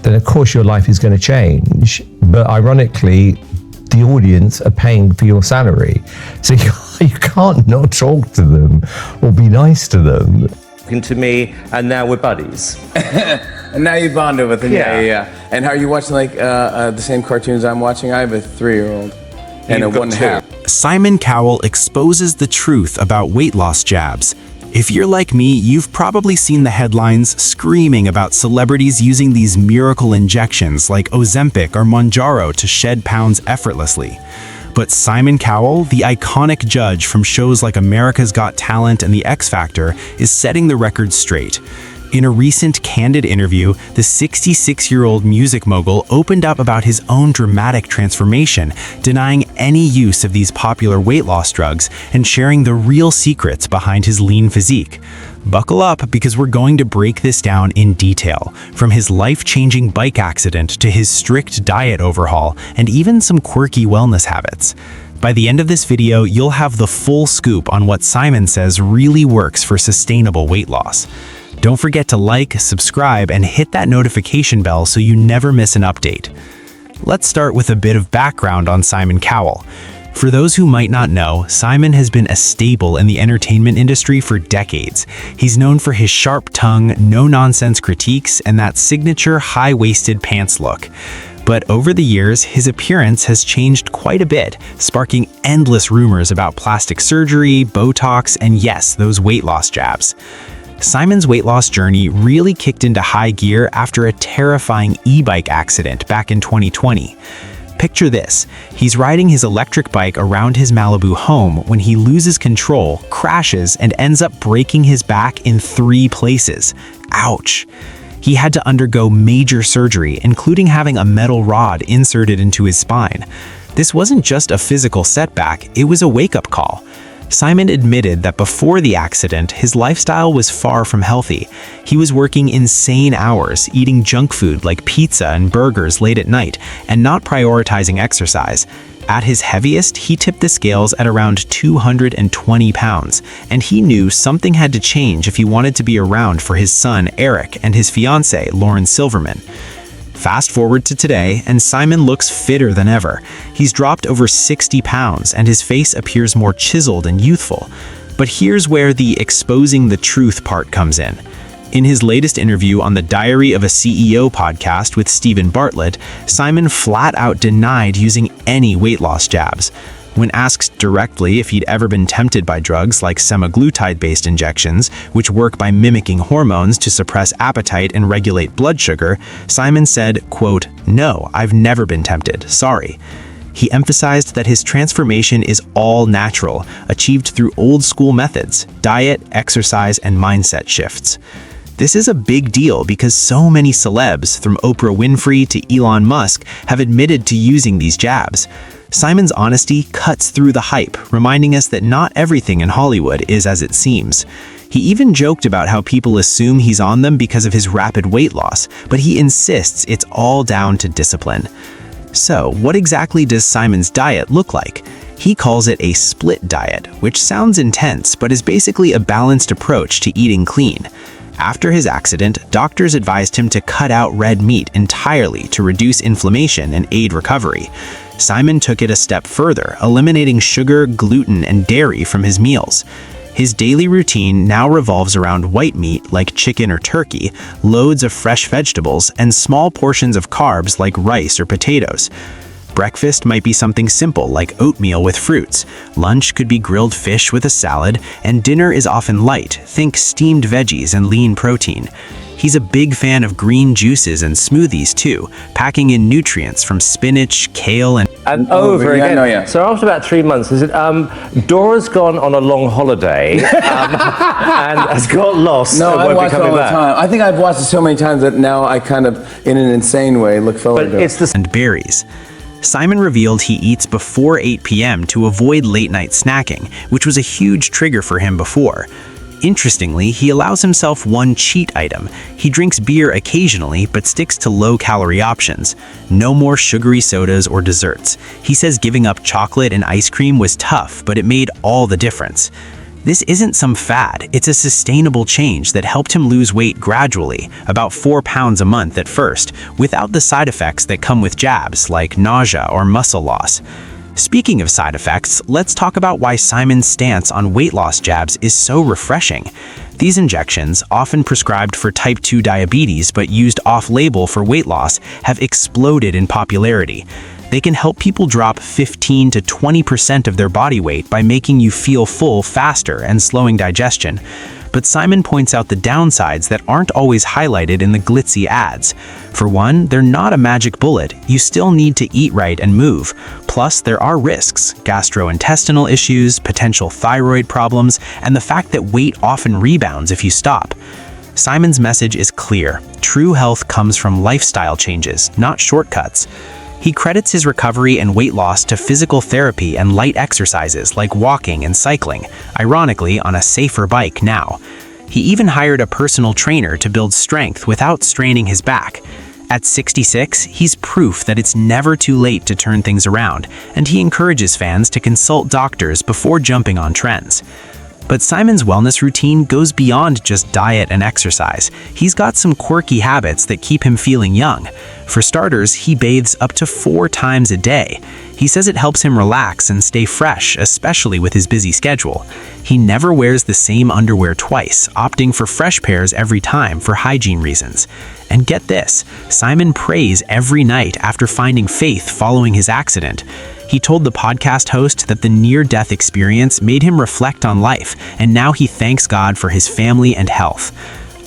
then of course your life is going to change. But ironically, the audience are paying for your salary. So you can't not talk to them or be nice to them. To me, and now we're buddies. And now you bonded with him. Yeah. And how are you watching the same cartoons I'm watching? I have a 3-year-old and a 1.5. Simon Cowell exposes the truth about weight loss jabs. If you're like me, you've probably seen the headlines screaming about celebrities using these miracle injections like Ozempic or Mounjaro to shed pounds effortlessly. But Simon Cowell, the iconic judge from shows like America's Got Talent and The X Factor, is setting the record straight. In a recent candid interview, the 66-year-old music mogul opened up about his own dramatic transformation, denying any use of these popular weight loss drugs and sharing the real secrets behind his lean physique. Buckle up, because we're going to break this down in detail, from his life-changing bike accident to his strict diet overhaul and even some quirky wellness habits. By the end of this video, you'll have the full scoop on what Simon says really works for sustainable weight loss. Don't forget to like, subscribe, and hit that notification bell so you never miss an update. Let's start with a bit of background on Simon Cowell. For those who might not know, Simon has been a staple in the entertainment industry for decades. He's known for his sharp tongue, no-nonsense critiques, and that signature high-waisted pants look. But over the years, his appearance has changed quite a bit, sparking endless rumors about plastic surgery, Botox, and yes, those weight loss jabs. Simon's weight loss journey really kicked into high gear after a terrifying e-bike accident back in 2020. Picture this, he's riding his electric bike around his Malibu home when he loses control, crashes, and ends up breaking his back in 3 places. Ouch! He had to undergo major surgery, including having a metal rod inserted into his spine. This wasn't just a physical setback, it was a wake-up call. Simon admitted that before the accident, his lifestyle was far from healthy. He was working insane hours, eating junk food like pizza and burgers late at night, and not prioritizing exercise. At his heaviest, he tipped the scales at around 220 pounds, and he knew something had to change if he wanted to be around for his son, Eric, and his fiancée, Lauren Silverman. Fast forward to today, and Simon looks fitter than ever. He's dropped over 60 pounds, and his face appears more chiseled and youthful. But here's where the exposing the truth part comes in. In his latest interview on the Diary of a CEO podcast with Stephen Bartlett, Simon flat out denied using any weight loss jabs. When asked directly if he'd ever been tempted by drugs like semaglutide-based injections, which work by mimicking hormones to suppress appetite and regulate blood sugar, Simon said, quote, "No, I've never been tempted, sorry." He emphasized that his transformation is all natural, achieved through old-school methods, diet, exercise, and mindset shifts. This is a big deal because so many celebs, from Oprah Winfrey to Elon Musk, have admitted to using these jabs. Simon's honesty cuts through the hype, reminding us that not everything in Hollywood is as it seems. He even joked about how people assume he's on them because of his rapid weight loss, but he insists it's all down to discipline. So, what exactly does Simon's diet look like? He calls it a split diet, which sounds intense, but is basically a balanced approach to eating clean. After his accident, doctors advised him to cut out red meat entirely to reduce inflammation and aid recovery. Simon took it a step further, eliminating sugar, gluten, and dairy from his meals. His daily routine now revolves around white meat like chicken or turkey, loads of fresh vegetables, and small portions of carbs like rice or potatoes. Breakfast might be something simple like oatmeal with fruits. Lunch could be grilled fish with a salad, and dinner is often light, think steamed veggies and lean protein. He's a big fan of green juices and smoothies too, packing in nutrients from spinach, kale, and over again. Yeah. So after about 3 months, is it Dora's gone on a long holiday and has got lost. No, and I won't be watch it coming all the back. time. I think I've watched it so many times that now I kind of, in an insane way, look forward to it. and berries. Simon revealed he eats before 8 p.m. to avoid late-night snacking, which was a huge trigger for him before. Interestingly, he allows himself one cheat item. He drinks beer occasionally, but sticks to low-calorie options. No more sugary sodas or desserts. He says giving up chocolate and ice cream was tough, but it made all the difference. This isn't some fad, it's a sustainable change that helped him lose weight gradually, about 4 pounds a month at first, without the side effects that come with jabs, like nausea or muscle loss. Speaking of side effects, let's talk about why Simon's stance on weight loss jabs is so refreshing. These injections, often prescribed for type 2 diabetes but used off-label for weight loss, have exploded in popularity. They can help people drop 15 to 20% of their body weight by making you feel full faster and slowing digestion. But Simon points out the downsides that aren't always highlighted in the glitzy ads. For one, they're not a magic bullet. You still need to eat right and move. Plus, there are risks: gastrointestinal issues, potential thyroid problems, and the fact that weight often rebounds if you stop. Simon's message is clear. True health comes from lifestyle changes, not shortcuts. He credits his recovery and weight loss to physical therapy and light exercises like walking and cycling, ironically on a safer bike now. He even hired a personal trainer to build strength without straining his back. At 66, he's proof that it's never too late to turn things around, and he encourages fans to consult doctors before jumping on trends. But Simon's wellness routine goes beyond just diet and exercise. He's got some quirky habits that keep him feeling young. For starters, he bathes up to 4 times a day. He says it helps him relax and stay fresh, especially with his busy schedule. He never wears the same underwear twice, opting for fresh pairs every time for hygiene reasons. And get this, Simon prays every night after finding faith following his accident. He told the podcast host that the near-death experience made him reflect on life, and now he thanks God for his family and health.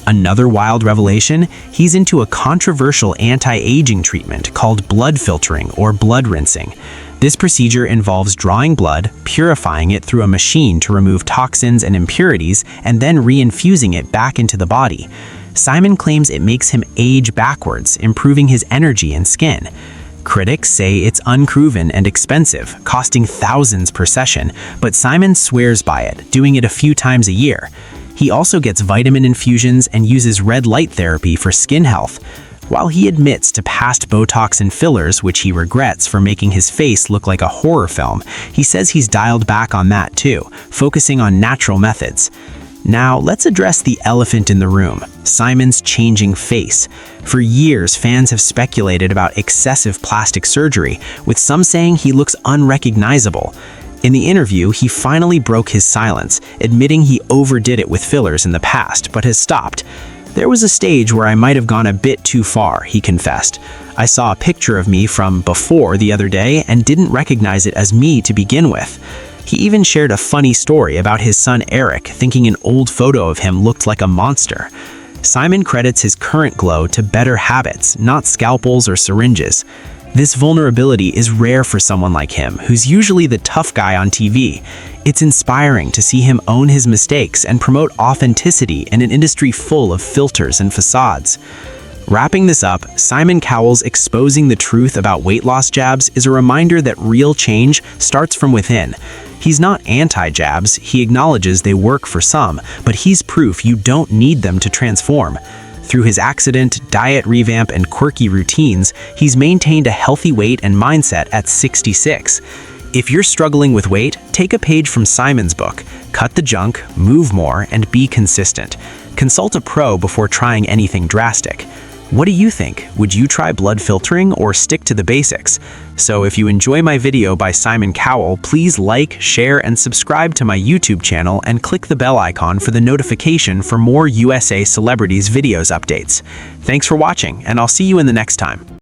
Another wild revelation, he's into a controversial anti-aging treatment called blood filtering or blood rinsing. This procedure involves drawing blood, purifying it through a machine to remove toxins and impurities, and then reinfusing it back into the body. Simon claims it makes him age backwards, improving his energy and skin. Critics say it's unproven and expensive, costing thousands per session, but Simon swears by it, doing it a few times a year. He also gets vitamin infusions and uses red light therapy for skin health. While he admits to past Botox and fillers, which he regrets for making his face look like a horror film, he says he's dialed back on that too, focusing on natural methods. Now, let's address the elephant in the room, Simon's changing face. For years, fans have speculated about excessive plastic surgery, with some saying he looks unrecognizable. In the interview, he finally broke his silence, admitting he overdid it with fillers in the past, but has stopped. "There was a stage where I might have gone a bit too far," he confessed. "I saw a picture of me from before the other day and didn't recognize it as me to begin with." He even shared a funny story about his son Eric, thinking an old photo of him looked like a monster. Simon credits his current glow to better habits, not scalpels or syringes. This vulnerability is rare for someone like him, who's usually the tough guy on TV. It's inspiring to see him own his mistakes and promote authenticity in an industry full of filters and facades. Wrapping this up, Simon Cowell's exposing the truth about weight loss jabs is a reminder that real change starts from within. He's not anti-jabs, he acknowledges they work for some, but he's proof you don't need them to transform. Through his accident, diet revamp, and quirky routines, he's maintained a healthy weight and mindset at 66. If you're struggling with weight, take a page from Simon's book. Cut the junk, move more, and be consistent. Consult a pro before trying anything drastic. What do you think? Would you try blood filtering or stick to the basics? So if you enjoy my video by Simon Cowell, please like, share, and subscribe to my YouTube channel and click the bell icon for the notification for more USA Celebrities videos updates. Thanks for watching, and I'll see you in the next time.